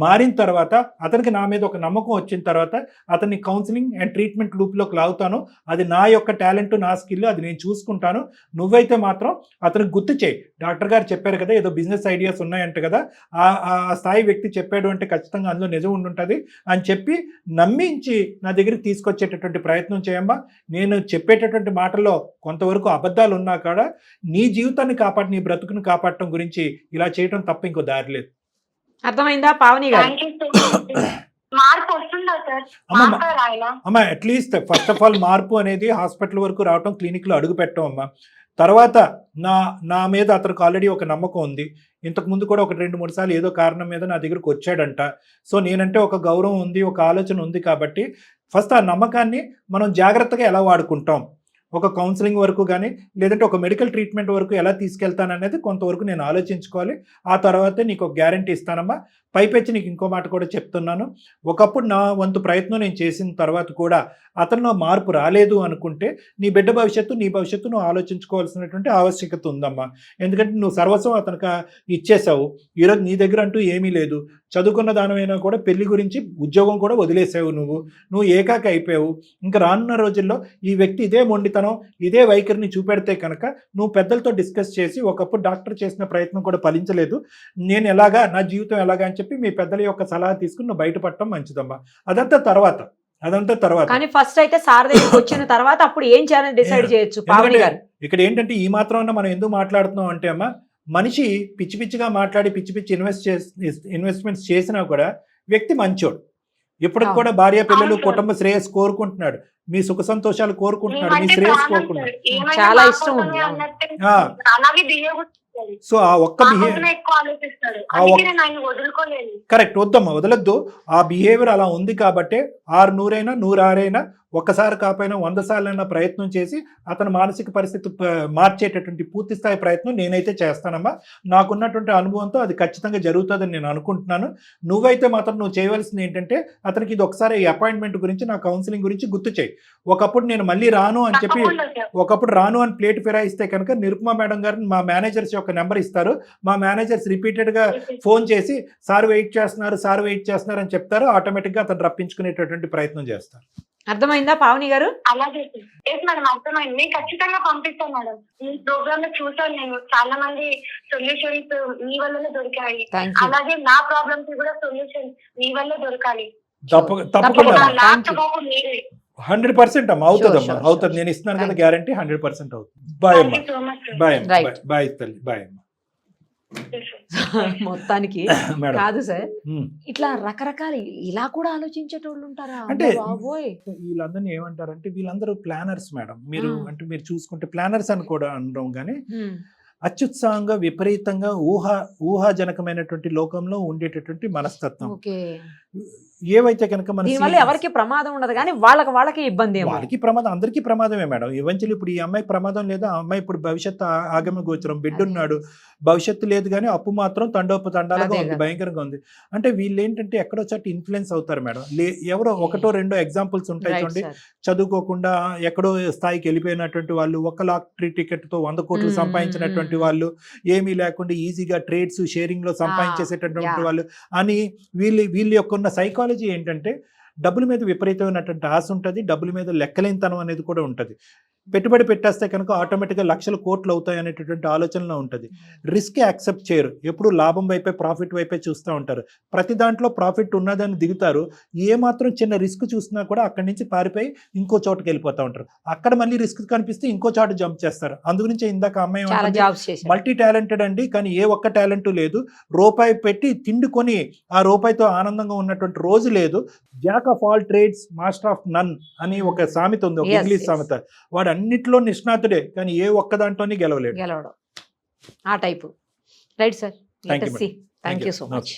Speaker 3: మారిన తర్వాత అతనికి నా మీద ఒక నమ్మకం వచ్చిన తర్వాత అతన్ని కౌన్సిలింగ్ అండ్ ట్రీట్మెంట్ లూప్లోకి లాగుతాను. అది నా యొక్క టాలెంట్, నా స్కిల్, అది నేను చూసుకుంటాను. నువ్వైతే మాత్రం అతనికి గుర్తు చేయి, డాక్టర్ గారు చెప్పారు కదా ఏదో బిజినెస్ ఐడియాస్ ఉన్నాయంట కదా, ఆ స్థాయి వ్యక్తి చెప్పాడు అంటే ఖచ్చితంగా అందులో నిజం ఉండుంటుంది అని చెప్పి నమ్మించి నా దగ్గరికి తీసుకొచ్చేటటువంటి ప్రయత్నం చేయమ్మా. నేను చెప్పేటటువంటి మాటల్లో కొంతవరకు అబద్ధాలు ఉన్నా కూడా నీ జీవితాన్ని నీ బ్రతుకుని కాపాడటం గురించి ఇలా చేయడం తప్ప ఇంకో దారి లేదు.
Speaker 4: అర్థమైందా పావని గారు?
Speaker 3: అమ్మా అట్లీస్ట్ ఫస్ట్ ఆఫ్ ఆల్ మార్పు అనేది హాస్పిటల్ వరకు రావటం, క్లినిక్లో అడుగు పెట్టడం అమ్మా. తర్వాత నా మీద అతనికి ఆల్రెడీ ఒక నమ్మకం ఉంది. ఇంతకుముందు కూడా ఒక 2-3 సార్లు ఏదో కారణం మీద నా దగ్గరకు వచ్చాడంట. సో నేనంటే ఒక గౌరవం ఉంది, ఒక ఆలోచన ఉంది. కాబట్టి ఫస్ట్ ఆ నమ్మకాన్ని మనం జాగ్రత్తగా ఎలా వాడుకుంటాం, ఒక కౌన్సిలింగ్ వరకు కానీ లేదంటే ఒక మెడికల్ ట్రీట్మెంట్ వరకు ఎలా తీసుకెళ్తాననేది కొంతవరకు నేను ఆలోచించుకోవాలి. ఆ తర్వాతే నీకు ఒక గ్యారంటీ ఇస్తానమ్మా. పైపెచ్చి నీకు ఇంకో మాట కూడా చెప్తున్నాను, ఒకప్పుడు నా వంతు ప్రయత్నం నేను చేసిన తర్వాత కూడా అతనిలో మార్పు రాలేదు అనుకుంటే నీ బిడ్డ భవిష్యత్తు, నీ భవిష్యత్తు నువ్వు ఆలోచించుకోవాల్సినటువంటి ఆవశ్యకత ఉందమ్మా. ఎందుకంటే నువ్వు సర్వస్వం అతనికి ఇచ్చేసావు. ఈరోజు నీ దగ్గర అంటూ ఏమీ లేదు. చదువుకున్న దానివైనా కూడా పెళ్లి గురించి ఉద్యోగం కూడా వదిలేసావు. నువ్వు ఏకాకి అయిపోయావు. ఇంకా రానున్న రోజుల్లో ఈ వ్యక్తి ఇదే మొండితనం మంచితనం ఇదే వైఖరిని చూపెడితే కనుక నువ్వు పెద్దలతో డిస్కస్ చేసి ఒకప్పుడు డాక్టర్ చేసిన ప్రయత్నం కూడా ఫలించలేదు, నేను ఎలాగా నా జీవితం ఎలాగా అని చెప్పి మీ పెద్దల యొక్క సలహా తీసుకుని నువ్వు బయటపడటం మంచిదమ్మా. అదంతా తర్వాత
Speaker 4: కానీ ఫస్ట్ అయితే సార్ దగ్గరికి వచ్చిన తర్వాత అప్పుడు ఏం చేయాలని డిసైడ్ చేయొచ్చు పావని గారు.
Speaker 3: ఇక్కడ ఏంటంటే ఈ మాత్రం మనం ఎందుకు మాట్లాడుతున్నాం అంటే అమ్మా, మనిషి పిచ్చి పిచ్చిగా మాట్లాడి పిచ్చి ఇన్వెస్ట్మెంట్స్ చేసినా కూడా వ్యక్తి మంచోడు. ఇప్పటికి కూడా భార్య పిల్లలు కుటుంబ శ్రేయస్ కోరుకుంటున్నాడు, మీ సుఖ సంతోషాలు కోరుకుంటున్నాడు, మీ శ్రేయస్ కోరుకుంటున్నాడు.
Speaker 4: చాలా ఇష్టం ఉంది.
Speaker 2: అలాగే బిహేవ్.
Speaker 3: సో ఆ ఒక్క కరెక్ట్ వద్దమ్మా, వదలొద్దు. ఆ బిహేవియర్ అలా ఉంది కాబట్టి 600 100 ఒక్కసారి కాకపోయినా 100 సార్లైనా ప్రయత్నం చేసి అతని మానసిక పరిస్థితి మార్చేటటువంటి పూర్తి స్థాయి ప్రయత్నం నేనైతే చేస్తానమ్మా. నాకున్నటువంటి అనుభవంతో అది ఖచ్చితంగా జరుగుతుందని నేను అనుకుంటున్నాను. నువ్వైతే మాత్రం నువ్వు చేయవలసింది ఏంటంటే అతనికి ఇది ఒకసారి ఈ అపాయింట్మెంట్ గురించి, నా కౌన్సిలింగ్ గురించి గుర్తు చేయి. ఒకప్పుడు నేను మళ్ళీ రాను అని చెప్పి ప్లేట్ ఫిరాయిస్తే కనుక నిరుపమా మేడం గారిని మా మేనేజర్స్ యొక్క నెంబర్ ఇస్తారు. మా మేనేజర్స్ రిపీటెడ్గా ఫోన్ చేసి సార్ వెయిట్ చేస్తున్నారు అని చెప్తారు. ఆటోమేటిక్గా అతను రప్పించుకునేటటువంటి ప్రయత్నం చేస్తారు.
Speaker 4: అర్థమైందా పావని గారు?
Speaker 2: అలాగే మేడం, అర్థమైంది. నేను ఖచ్చితంగా పంపిస్తాను మేడం. ఈ ప్రోగ్రామ్ లో చూసాను నేను, చాలా మంది సొల్యూషన్స్ మీ వల్లనే దొరికాయి. అలాగే నా ప్రాబ్లమ్స్ కూడా సొల్యూషన్ మీ వల్లే దొరకాలి.
Speaker 3: తప్పకుండా 100% అమ్మా, అవుతుంది. నేను ఇస్తున్నాను కదా గ్యారంటీ, 100% అవుతుంది. బాయ్ అమ్మా, బాయ్ తల్లి, బాయ్ అమ్మా.
Speaker 4: మొత్తానికి కాదు సార్, ఇట్లా రకరకాల ఇలా కూడా ఆలోచించేటోళ్ళు ఉంటారా
Speaker 3: అంటే వీళ్ళందరినీ ఏమంటారంటే వీళ్ళందరూ ప్లానర్స్ మేడం. మీరు చూసుకుంటే ప్లానర్స్ అని కూడా అనడం కానీ అత్యుత్సాహంగా విపరీతంగా ఊహాజనకమైనటువంటి లోకంలో ఉండేటటువంటి మనస్తత్వం. ఏవైతే కనుక మన
Speaker 4: ఎవరికి ప్రమాదం ఉండదు కానీ వాళ్ళకి ఇబ్బంది,
Speaker 3: వాళ్ళకి ప్రమాదం, అందరికీ ప్రమాదమే మేడం. ఈవెంచువల్లీ ఇప్పుడు ఈ అమ్మాయికి ప్రమాదం లేదు, ఆ అమ్మాయి ఇప్పుడు భవిష్యత్తు ఆగమ గోచరం, బిడ్డ ఉన్నాడు, భవిష్యత్తు లేదు కానీ అప్పు మాత్రం తండోపతండాలుగా ఉంది, భయంకరంగా ఉంది. అంటే వీళ్ళు ఏంటంటే ఎక్కడో చోట ఇన్ఫ్లుయెన్స్ అవుతారు మేడం. ఎవరో 1-2 ఎగ్జాంపుల్స్ ఉంటాయి చూడండి, చదువుకోకుండా ఎక్కడో స్థాయికి వెళ్ళిపోయినటువంటి వాళ్ళు, ఒక లాటరీ టికెట్ తో 100 కోట్లు సంపాదించినటువంటి వాళ్ళు, ఏమీ లేకుండా ఈజీగా ట్రేడ్స్ షేరింగ్ లో సంపాదించేసేటటువంటి వాళ్ళు అని వీళ్ళ యొక్క ఉన్న సైకాలజీ ఏంటంటే డబ్బుల మీద విపరీతమైనటువంటి ఆశ ఉంటుంది, డబ్బుల మీద లెక్కలేనితనం అనేది కూడా ఉంటుంది. పెట్టుబడి పెట్టేస్తే కనుక ఆటోమేటిక్గా లక్షల కోట్లు అవుతాయి అనేటటువంటి ఆలోచనలో ఉంటుంది. రిస్క్ యాక్సెప్ట్ చేయరు, ఎప్పుడు లాభం వైపే ప్రాఫిట్ వైపే చూస్తూ ఉంటారు. ప్రతి దాంట్లో ప్రాఫిట్ ఉన్నదని దిగుతారు, ఏమాత్రం చిన్న రిస్క్ చూసినా కూడా అక్కడి నుంచి పారిపోయి ఇంకో చోటుకి వెళ్ళిపోతూ ఉంటారు. అక్కడ మళ్ళీ రిస్క్ కనిపిస్తే ఇంకో చోట జంప్ చేస్తారు. అందుగురించి ఇందాక అమ్మాయి మల్టీ టాలెంటెడ్ అండి, కానీ ఏ ఒక్క టాలెంట్ లేదు. రూపాయి పెట్టి తిండి కొని ఆ రూపాయితో ఆనందంగా ఉన్నటువంటి రోజు లేదు. Jack of all trades master of none అని ఒక సామెత ఉంది, ఒక ఇంగ్లీష్ సామెత. వాడు అన్నిట్లో నిష్ణాతుడే కానీ ఏ ఒక్క దాంట్లోనే గెలవడం ఆ
Speaker 4: type. Right sir, thank you so much.